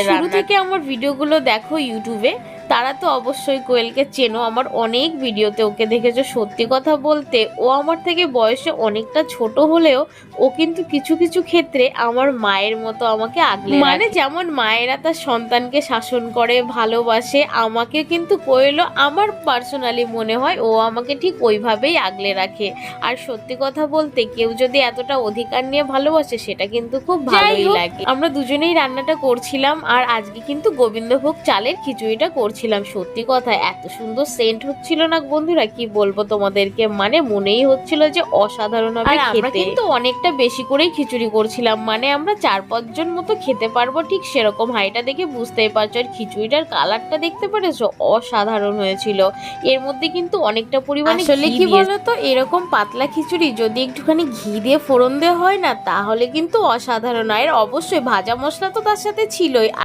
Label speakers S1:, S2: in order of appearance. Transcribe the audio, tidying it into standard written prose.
S1: শুরু থেকে আমার ভিডিওগুলো দেখো ইউটিউবে, তারা তো অবশ্যই কোয়েলকে চেনো, আমার অনেক ভিডিওতে ওকে দেখেছো। সত্যি কথা বলতে ও আমার থেকে বয়সে অনেকটা ছোট হলেও ও কিন্তু কিছু কিছু ক্ষেত্রে আমার মায়ের মতো আমাকে আগলে মানে যেমন মায়েরা তার সন্তানকে শাসন করে ভালোবাসে, আমাকে কিন্তু কোয়েলও আমার পার্সোনালি মনে হয় ও আমাকে ঠিক ওইভাবেই আগলে রাখে। আর সত্যি কথা বলতে কেউ যদি এতটা অধিকার নিয়ে ভালোবাসে সেটা কিন্তু খুব ভালোই লাগে। আমরা দুজনেই রান্নাটা করছিলাম আর আজকে কিন্তু গোবিন্দভোগ চালের খিচুড়িটা করছিলাম। সত্যি কথা এত সুন্দর সেন্ট হচ্ছিল না বন্ধুরা, কি বলবো তোমাদেরকে, মানে মনেই হচ্ছিল যে অসাধারণ হবে খেতে। আমরা কিন্তু অনেকটা বেশি করেই খিচুড়ি করছিলাম, মানে আমরা 4-5 জন মতো খেতে পারবো ঠিক সেরকম। হাইটা দেখে বুঝতেই পারছো, আর খিচুড়িটার কালারটা দেখতে পেরেছো, অসাধারণ হয়েছিল। এর মধ্যে কিন্তু অনেকটা পরিমাণে আসলে কি বলতো, এরকম পাতলা খিচুড়ি যদি একটুখানি ঘি দিয়ে ফোড়ন দেওয়া হয় না তাহলে কিন্তু অসাধারণ। আর অবশ্যই ভাজা মশলা তো তার সাথে ছিলই।